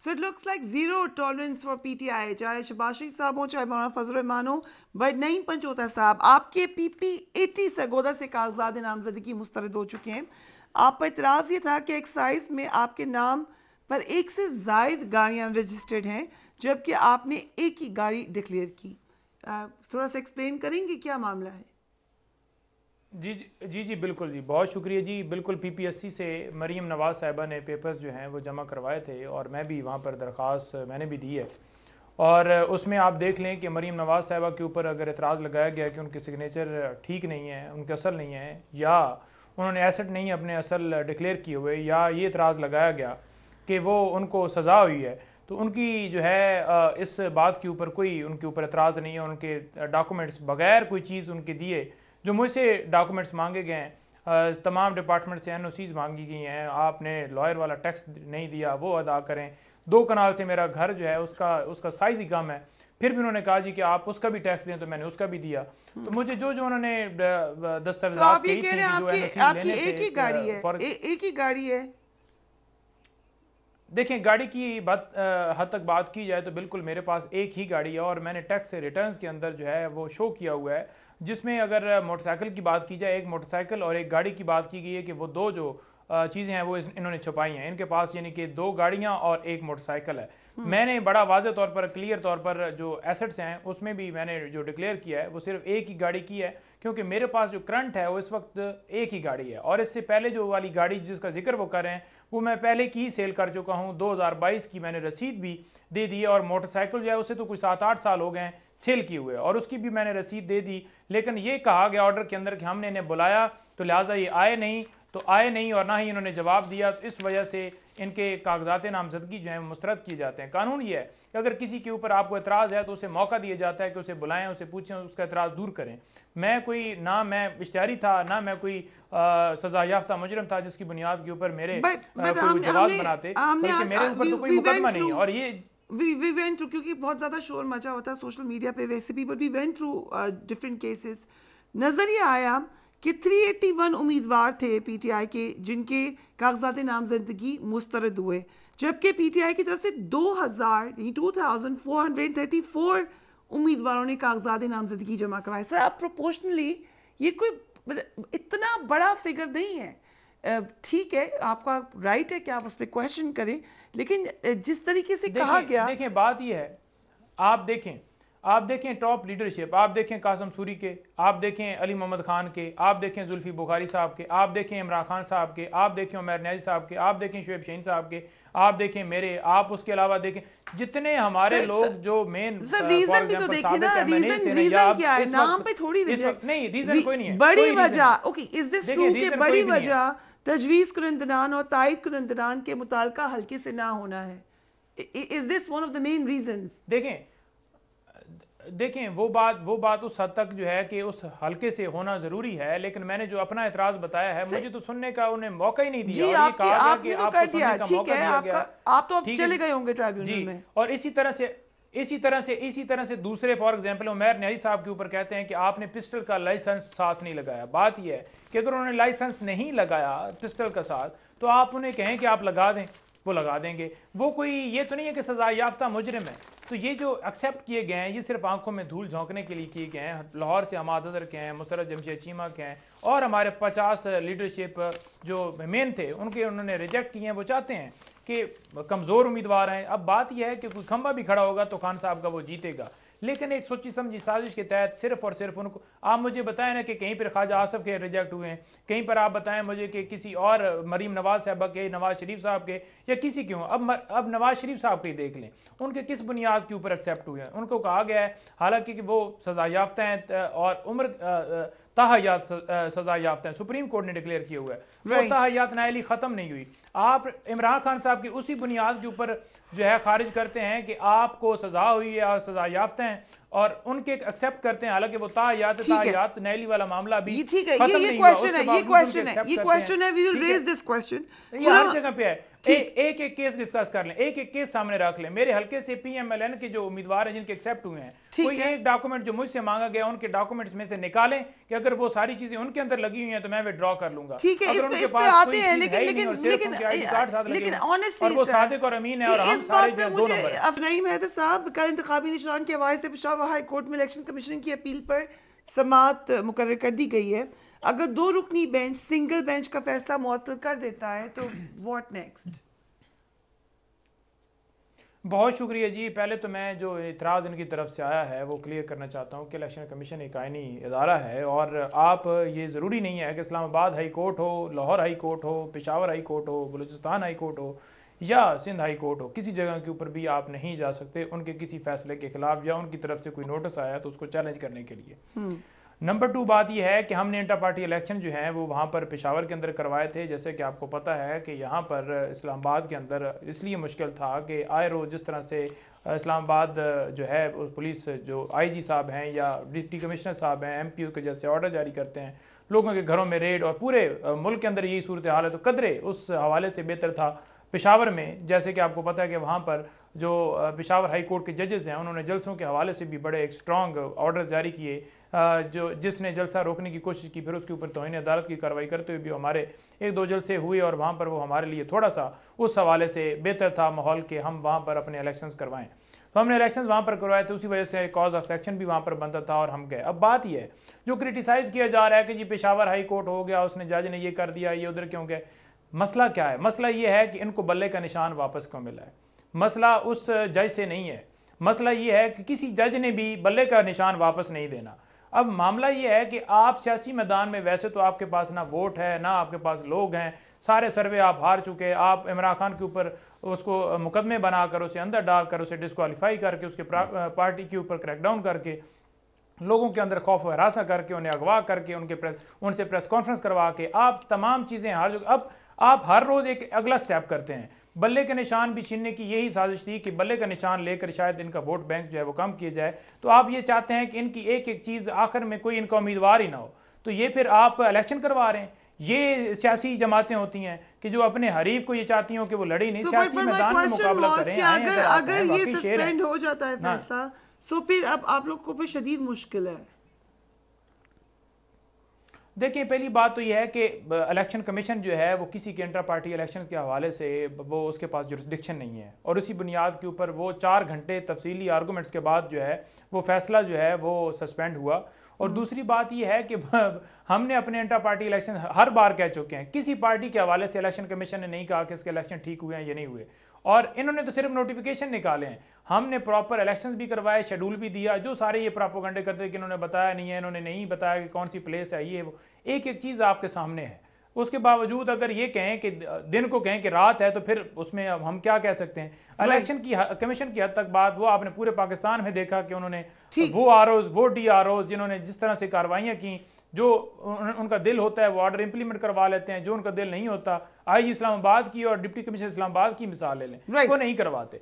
So it looks like zero tolerance for PTI, چاہے شہباز شریف صاحب ہوں چاہے مولانا فضل الرحمان ہو. بٹ نہیں پنچوتا صاحب, آپ کے PP80 سرگودا سے کاغذات نامزدگی مسترد ہو چکے ہیں. آپ پر اعتراض یہ تھا کہ ایکسائز میں آپ کے نام پر ایک سے زائد گاڑیاں رجسٹرڈ ہیں جبکہ آپ نے ایک ہی گاڑی ڈکلیئر کی. تھوڑا سا ایکسپلین کریں گے کیا معاملہ ہے؟ جی بالکل جی, بہت شکریہ جی. بالکل PP80 سے مریم نواز صاحبہ نے پیپرز جو ہیں وہ جمع کروائے تھے اور میں بھی وہاں پر درخواست میں نے بھی دی ہے, اور اس میں آپ دیکھ لیں کہ مریم نواز صاحبہ کے اوپر اگر اعتراض لگایا گیا کہ ان کے سگنیچر ٹھیک نہیں ہیں, ان کے اصل نہیں ہیں, یا انہوں نے ایسٹ نہیں اپنے اصل ڈکلیئر کیے ہوئے, یا یہ اعتراض لگایا گیا کہ وہ ان کو سزا ہوئی ہے, تو ان کی جو ہے اس بات کے اوپر کوئی ان کے اوپر اعتراض نہیں ہے. ان کے ڈاکومنٹس بغیر کوئی چیز ان کے دیے, جو مجھ سے ڈاکومنٹس مانگے گئے ہیں, تمام ڈپارٹمنٹ سے NOCs مانگی گئی ہیں, آپ نے لائر والا ٹیکس نہیں دیا وہ ادا کریں. 2 کنال سے میرا گھر جو ہے اس کا سائز ہی کم ہے, پھر بھی انہوں نے کہا جی کہ آپ اس کا بھی ٹیکس دیں, تو میں نے اس کا بھی دیا. تو مجھے جو انہوں نے دستاویزات کہی تھی جو آپ کی ایک ہی گاڑی ہے, ایک ہی گاڑی ہے. دیکھیں گاڑی کی حد تک بات کی جائے تو بالکل میرے پاس ایک ہی گاڑی ہے, اور میں نے ٹیکس ریٹرنز کے اندر جو ہے وہ شو کیا ہوا ہے, جس میں اگر موٹر سائیکل کی بات کی جائے, ایک موٹر سائیکل اور ایک گاڑی کی بات کی گئی ہے کہ وہ 2 جو چیزیں ہیں وہ انہوں نے چھپائی ہیں. ان کے پاس یعنی کہ 2 گاڑیاں اور ایک موٹر سائیکل ہے. میں نے بڑا واضح طور پر کلیئر طور پر جو ایسٹس ہیں اس میں بھی میں نے جو ڈکلیئر کیا ہے وہ صرف ایک ہی گاڑی کی ہے, کیونکہ میرے پاس جو کرنٹ ہے وہ اس وقت ایک ہی گاڑی ہے, اور اس سے پہلے جو والی گاڑی جس کا ذکر وہ کر رہے ہیں وہ میں پہلے کی ہی سیل کر چکا ہوں. 2022 کی میں نے رسید بھی دے دی ہے, اور موٹر سائیکل جو ہے اسے تو کوئی 7-8 سال ہو گئے ہیں سیل کیے ہوئے, اور اس کی بھی میں نے رسید دے دی. لیکن یہ کہا گیا آرڈر کے اندر کہ ہم نے انہیں بلایا تو لہٰذا یہ آئے نہیں, اور نہ ہی انہوں نے جواب دیا, تو اس وجہ سے ان کے کاغذات نامزدگی جو ہیں مسترد کیے جاتے ہیں. قانون یہ ہے کہ اگر کسی کے اوپر آپ کو اعتراض ہے تو اسے موقع دیا جاتا ہے کہ اسے بلائیں, اسے پوچھیں, اس کا اعتراض دور کریں. میں کوئی نہ میں اشتہاری تھا, نہ میں کوئی سزا یافتہ مجرم تھا جس کی بنیاد کے اوپر میرے کوئی جواز بناتے, بلکہ میرے اوپر تو کوئی مقدمہ نہیں. اور یہ we went through, کیونکہ بہت زیادہ شور مچا ہوتا ہے سوشل میڈیا پہ ویسے بھی, but we went through different cases. نظر یہ آیا کہ 381 امیدوار تھے PTI کے جن کے کاغذات نامزدگی مسترد ہوئے, جبکہ PTI کی طرف سے 2434 امیدواروں نے کاغذات نامزدگی جمع کروائے. سر آپ پروپورشنلی یہ کوئی اتنا بڑا فگر نہیں ہے. ٹھیک ہے, آپ کا رائٹ ہے کہ آپ اس پہ کویشچن کریں, لیکن جس طریقے سے کہا گیا, دیکھیں بات یہ ہے, آپ دیکھیں ٹاپ لیڈرشپ, آپ دیکھیں قاسم سوری کے, آپ دیکھیں علی محمد خان کے, آپ دیکھیں زلفی بخاری صاحب کے, آپ دیکھیں عمران خان صاحب کے, آپ دیکھیں عمیر نیازی صاحب کے, آپ دیکھیں شعیب شہین صاحب کے, آپ دیکھیں میرے, آپ اس کے علاوہ دیکھیں جتنے ہمارے لوگ جو مین ریزن بھی تو دیکھیں نا, ریزن کیا ہے, نام پہ تھوڑی ریجیکٹ نہیں, ریزن کوئی نہیں ہے. بڑی وجہ اوکے از دس ٹرو کہ بڑی وجہ تجویز کنندگان اور تائید کنندگان کے متعلقہ حلقے سے نہ ہونا ہے. Is this one of the main reasons? دیکھیں وہ بات اس حد تک جو ہے کہ اس حلقے سے ہونا ضروری ہے, لیکن میں نے جو اپنا اعتراض بتایا ہے مجھے تو سننے کا انہیں موقع ہی نہیں دیا. جی آپ نے تو کر دیا, ٹھیک ہے, آپ تو اب چلے گئے ہوں گے ٹرائیبیونل میں. اور اسی طرح سے دوسرے فار ایگزامپل عمیر نیازی صاحب کے اوپر کہتے ہیں کہ آپ نے پسٹل کا لائسنس ساتھ نہیں لگایا. بات یہ ہے کہ اگر انہوں نے لائسنس نہیں لگایا پسٹل کا ساتھ تو آپ انہیں کہیں کہ آپ لگا دیں, وہ لگا دیں گے. وہ کوئی یہ تو نہیں ہے کہ سزا یافتہ مجرم ہے. تو یہ جو ایکسیپٹ کیے گئے ہیں یہ صرف آنکھوں میں دھول جھونکنے کے لیے کیے گئے ہیں. لاہور سے حماد اظہر کے ہیں, مسرت جمشید چیمہ کے ہیں, اور ہمارے 50 لیڈرشپ جو مین تھے انہوں نے ریجیکٹ کیے ہیں. وہ چاہتے ہیں کہ کمزور امیدوار ہیں. اب بات یہ ہے کہ کوئی کھمبا بھی کھڑا ہوگا تو خان صاحب کا وہ جیتے گا, لیکن ایک سوچی سمجھی سازش کے تحت صرف اور صرف ان کو آپ مجھے بتائیں نا کہ کہیں پر خواجہ آصف کے ریجیکٹ ہوئے ہیں, کہیں پر آپ بتائیں مجھے کہ کسی اور مریم نواز صاحبہ کے, نواز شریف صاحب کے, یا کسی کے ہوں. اب نواز شریف صاحب کے دیکھ لیں ان کے کس بنیاد کے اوپر ایکسیپٹ ہوئے ہیں. ان کو کہا گیا ہے حالانکہ کہ وہ سزا یافتہ ہیں اور عمر تا حیات سزا یافتہ ہیں, سپریم کورٹ نے ڈکلیئر کیا ہوا ہے, وہ تا حیات نااہلی ختم نہیں ہوئی. آپ عمران خان صاحب کی اسی بنیاد کے اوپر جو ہے خارج کرتے ہیں کہ آپ کو سزا ہوئی ہے اور سزا یافتہ ہیں, اور ان کے ایکسیپٹ کرتے ہیں حالانکہ وہ تا حیات نااہلی والا معاملہ بھی ختم نہیں ہوا. یہ کویسچن ہے, وی ول ریز دس کویسچن. یہ ہر جگہ پہ ہے. ایک ایک کیس ڈسکس کر لیں, ایک ایک کیس سامنے رکھ لیں. میرے حلقے سے پی ایم ایل این کے جو امیدوار ہیں جن کے ایکسیپٹ ہوئے ہیں, کوئی ایک ڈاکومنٹ جو مجھ سے مانگا گیا ان کے ڈاکومنٹس میں سے نکالیں کہ اگر وہ ساری چیزیں ان کے اندر لگی ہوئی ہیں تو میں ودرا کر لوں گا. ٹھیک ہے, اس پہ آتے ہیں, لیکن اور وہ صادق اور امین ہے اور ہم سارے جو دو نمبر. افنعیم حیدر صاحب, کل انتخابی نشان کے حوالے سے پشاور ہائی کورٹ میں الیکشن کمیشن کی اپیل پر سماعت مقرر کر دی گئی ہے. اگر 2 رکنی بینچ سنگل بینچ کا فیصلہ معطل کر دیتا ہے تو واٹ نیکسٹ؟ بہت شکریہ جی. پہلے تو میں جو اعتراض ان کی طرف سے آیا ہے وہ کلیئر کرنا چاہتا ہوں کہ الیکشن کمیشن ایک آئینی ادارہ ہے, اور آپ یہ ضروری نہیں ہے کہ اسلام آباد ہائی کورٹ ہو, لاہور ہائی کورٹ ہو, پشاور ہائی کورٹ ہو, بلوچستان ہائی کورٹ ہو یا سندھ ہائی کورٹ ہو, کسی جگہ کے اوپر بھی آپ نہیں جا سکتے ان کے کسی فیصلے کے خلاف یا ان کی طرف سے کوئی نوٹس آیا تو اس کو چیلنج کرنے کے لیے. نمبر 2 بات یہ ہے کہ ہم نے انٹر پارٹی الیکشن جو ہیں وہ وہاں پر پشاور کے اندر کروائے تھے. جیسے کہ آپ کو پتہ ہے کہ یہاں پر اسلام آباد کے اندر اس لیے مشکل تھا کہ آئے روز جس طرح سے اسلام آباد جو ہے پولیس جو آئی جی صاحب ہیں یا ڈپٹی کمشنر صاحب ہیں ایم پی او کے جیسے آرڈر جاری کرتے ہیں, لوگوں کے گھروں میں ریڈ, اور پورے ملک کے اندر یہی صورتحال ہے. تو قدرے اس حوالے سے بہتر تھا پشاور میں, جیسے کہ آپ کو پتہ ہے کہ وہاں پر جو پشاور ہائی کورٹ کے ججز ہیں انہوں نے جلسوں کے حوالے سے بھی بڑے ایک سٹرانگ آرڈر جاری کیے. جس نے جلسہ روکنے کی کوشش کی پھر اس کے اوپر توہین عدالت کی کارروائی کرتے ہوئے بھی ہمارے 1-2 جلسے ہوئے, اور وہاں پر وہ ہمارے لیے تھوڑا سا اس حوالے سے بہتر تھا ماحول کہ ہم وہاں پر اپنے الیکشنز کروائیں. تو ہم نے الیکشنز وہاں پر کروائے تھے, اسی وجہ سے کاز آف ایکشن بھی وہاں پر بنتا تھا اور ہم گئے. اب بات یہ ہے جو کرٹیسائز کیا جا رہا ہے کہ جی پشاور ہائی کورٹ ہو گیا, اس نے جج نے یہ کر دیا, یہ ادھر کیوں گئے. مسئلہ کیا ہے؟ مسئلہ یہ ہے کہ ان کو بلے کا نشان واپس کیوں ملا ہے. مسئلہ اس جج سے نہیں ہے, مسئلہ یہ ہے کہ کسی جج نے بھی بلے کا نشان واپس نہیں دینا. اب معاملہ یہ ہے کہ آپ سیاسی میدان میں ویسے تو آپ کے پاس نہ ووٹ ہے نہ آپ کے پاس لوگ ہیں, سارے سروے آپ ہار چکے. آپ عمران خان کے اوپر اس کو مقدمے بنا کر اسے اندر ڈال کر اسے ڈسکوالیفائی کر کے اس کے پارٹی کے اوپر کریک ڈاؤن کر کے لوگوں کے اندر خوف و ہراساں کر کے انہیں اغوا کر کے ان سے پریس کانفرنس کروا کے آپ تمام چیزیں ہار چکے. اب آپ ہر روز ایک اگلا سٹیپ کرتے ہیں. بلے کے نشان بھی چھیننے کی یہی سازش تھی کہ بلے کا نشان لے کر شاید ان کا ووٹ بینک جو ہے وہ کم کیا جائے. تو آپ یہ چاہتے ہیں کہ ان کی ایک ایک چیز آخر میں کوئی ان کا امیدوار ہی نہ ہو, تو یہ پھر آپ الیکشن کروا رہے ہیں. یہ سیاسی جماعتیں ہوتی ہیں کہ جو اپنے حریف کو یہ چاہتی ہوں کہ وہ لڑی نہیں, سیاسی میدان میں مقابلہ کریں. اگر یہ سسپینڈ ہو جاتا ہے فیصلہ سو پھر اب آپ لوگ کو شدید مشکل ہے. دیکھیں, پہلی بات تو یہ ہے کہ الیکشن کمیشن جو ہے وہ کسی کے انٹر پارٹی الیکشن کے حوالے سے وہ اس کے پاس جورسڈکشن نہیں ہے, اور اسی بنیاد کے اوپر وہ 4 گھنٹے تفصیلی آرگومنٹس کے بعد جو ہے وہ فیصلہ جو ہے وہ سسپینڈ ہوا. اور دوسری بات یہ ہے کہ ہم نے اپنے انٹر پارٹی الیکشن ہر بار کہہ چکے ہیں, کسی پارٹی کے حوالے سے الیکشن کمیشن نے نہیں کہا کہ اس کے الیکشن ٹھیک ہوئے ہیں یا نہیں ہوئے, اور انہوں نے تو صرف نوٹیفیکیشن نکالے ہیں. ہم نے پراپر الیکشنز بھی کروائے, شیڈول بھی دیا. جو سارے یہ پراپوگنڈے کرتے ہیں کہ انہوں نے بتایا نہیں ہے, انہوں نے نہیں بتایا کہ کون سی پلیس ہے, یہ وہ ایک ایک چیز آپ کے سامنے ہے. اس کے باوجود اگر یہ کہیں کہ دن کو کہیں کہ رات ہے تو پھر اس میں ہم کیا کہہ سکتے ہیں. الیکشن کی کمیشن کی حد تک بات وہ آپ نے پورے پاکستان میں دیکھا کہ انہوں نے وہ آر اوز وہ ڈی آر اوز جنہوں نے جس طرح سے کاروائیاں کی, جو ان کا دل ہوتا ہے وہ آرڈر امپلیمنٹ کروا لیتے ہیں, جو ان کا دل نہیں ہوتا آئی جی اسلام آباد کی اور ڈپٹی کمشنر اسلام آباد کی مثال لے لیں, وہ نہیں کرواتے.